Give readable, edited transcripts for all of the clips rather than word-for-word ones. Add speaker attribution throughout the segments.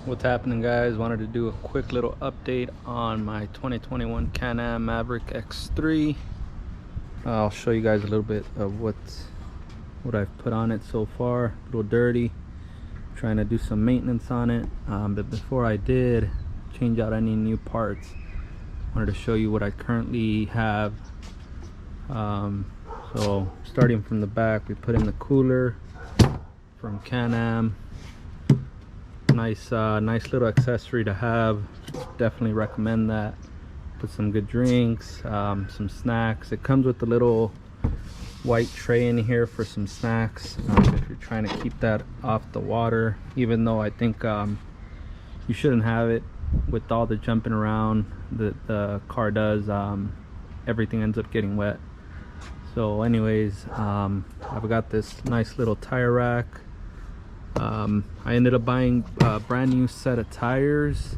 Speaker 1: What's happening, guys? Wanted to do a quick little update on my 2021 CanAm Maverick X3. I'll show you guys a little bit of what I've put on it so far. A little dirty, trying to do some maintenance on it, but before I did change out any new parts, wanted to show you what I currently have. So starting from the back, we put in the cooler from CanAm. Nice little accessory to have. Definitely recommend that. Put some good drinks, some snacks. It comes with a little white tray in here for some snacks, if you're trying to keep that off the water, even though I think you shouldn't have it with all the jumping around that the car does. Everything ends up getting wet. So anyways, I've got this nice little tire rack. I ended up buying a brand new set of tires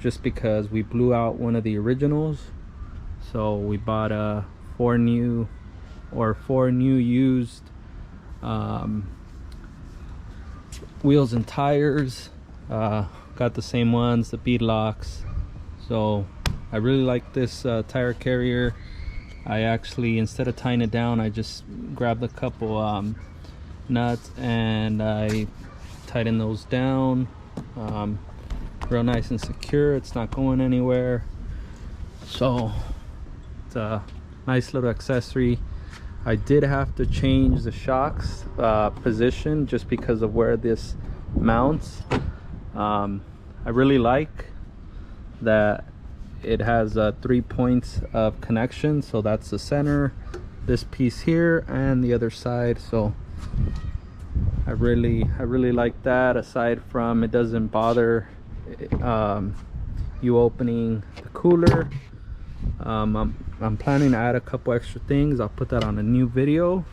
Speaker 1: just because we blew out one of the originals. So we bought four new used wheels and tires. Got the same ones, the bead locks. So I really like this tire carrier. I actually, instead of tying it down, I just grabbed a couple nuts and I tighten those down. Real nice and secure. It's not going anywhere. So it's a nice little accessory. I did have to change the shocks position just because of where this mounts. I really like that it has 3 points of connection. So that's the center, this piece here, and the other side. So I really like that. Aside from, it doesn't bother you opening the cooler. I'm planning to add a couple extra things. I'll put that on a new video,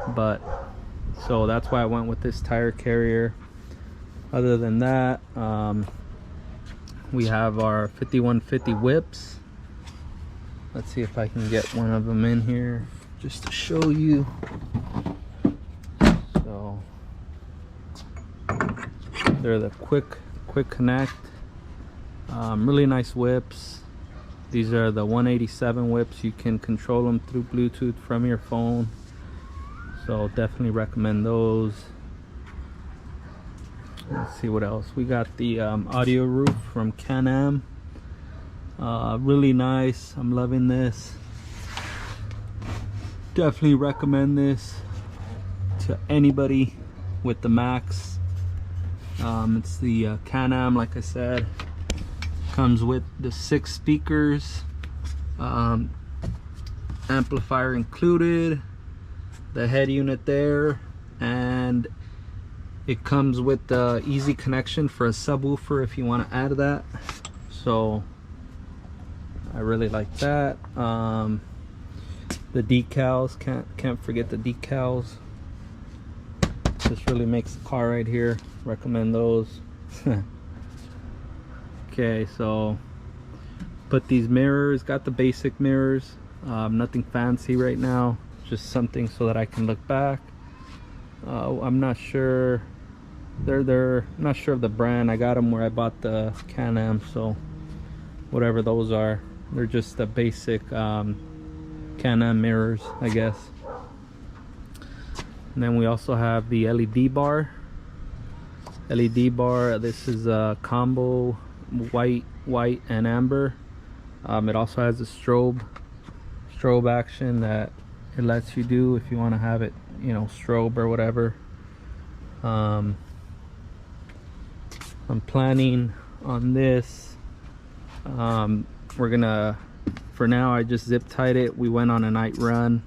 Speaker 1: but so that's why I went with this tire carrier. Other than that, we have our 5150 whips. Let's see if I can get one of them in here just to show you. So they're the quick connect. Really nice whips. These are the 187 whips. You can control them through Bluetooth from your phone, so definitely recommend those. Let's see what else we got. The audio roof from CanAm. Really nice. I'm loving this. Definitely recommend this to anybody with the Max. It's the CanAm, like I said. Comes with the 6 speakers, amplifier included, the head unit there, and it comes with the easy connection for a subwoofer if you want to add that. So I really like that. The decals, can't forget the decals. This really makes the car right here. Recommend those. Okay, so put these mirrors, got the basic mirrors, nothing fancy right now, just something so that I can look back. I'm not sure, they're not sure of the brand. I got them where I bought the CanAm, so whatever those are, they're just the basic CanAm mirrors, I guess. And then we also have the LED bar. This is a combo white and amber. It also has a strobe action that it lets you do if you want to have it, you know, strobe or whatever. I'm planning on this. We're gonna, for now, I just zip tied it. We went on a night run,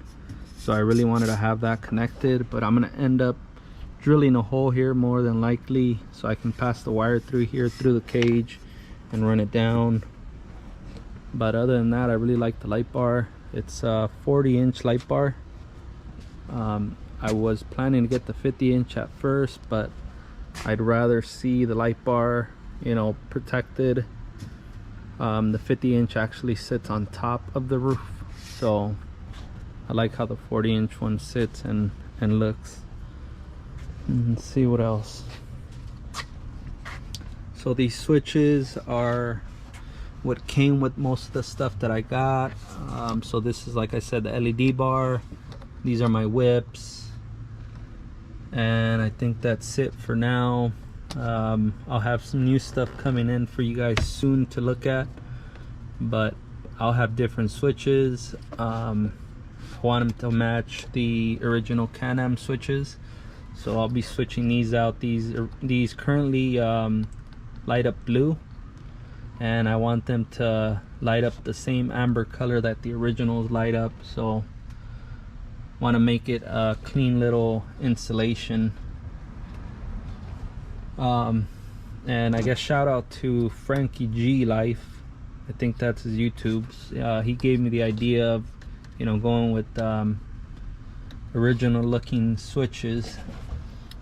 Speaker 1: so I really wanted to have that connected, but I'm gonna end up drilling a hole here more than likely so I can pass the wire through here, through the cage, and run it down. But other than that, I really like the light bar. It's a 40-inch light bar. I was planning to get the 50-inch at first, but I'd rather see the light bar, you know, protected. The 50-inch actually sits on top of the roof, so I like how the 40-inch one sits and looks. Let's see what else. So these switches are what came with most of the stuff that I got. So this is, like I said, the LED bar. These are my whips, and I think that's it for now. I'll have some new stuff coming in for you guys soon to look at, but I'll have different switches. I want them to match the original CanAm switches, so I'll be switching these out. These currently light up blue, and I want them to light up the same amber color that the originals light up. So want to make it a clean little installation. And I guess shout out to Frankie G Life, I think that's his YouTube's. He gave me the idea of, you know, going with original looking switches.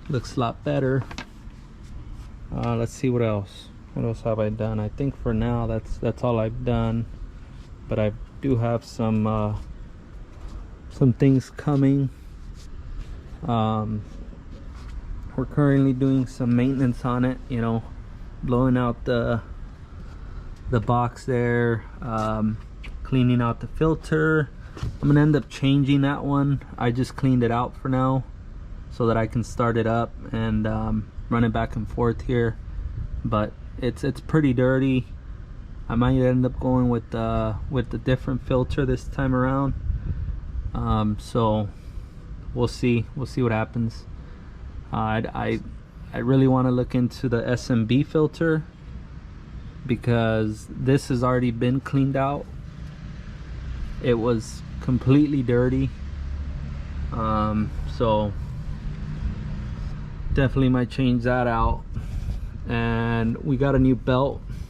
Speaker 1: Looks a lot better. Let's see what else have I done. I think for now that's all I've done, but I do have some things coming. We're currently doing some maintenance on it, you know, blowing out the box there, cleaning out the filter. I'm gonna end up changing that one. I just cleaned it out for now so that I can start it up and run it back and forth here, but it's pretty dirty. I might end up going with the different filter this time around. So we'll see what happens. I really want to look into the SMB filter, because this has already been cleaned out. It was completely dirty. So definitely might change that out. And we got a new belt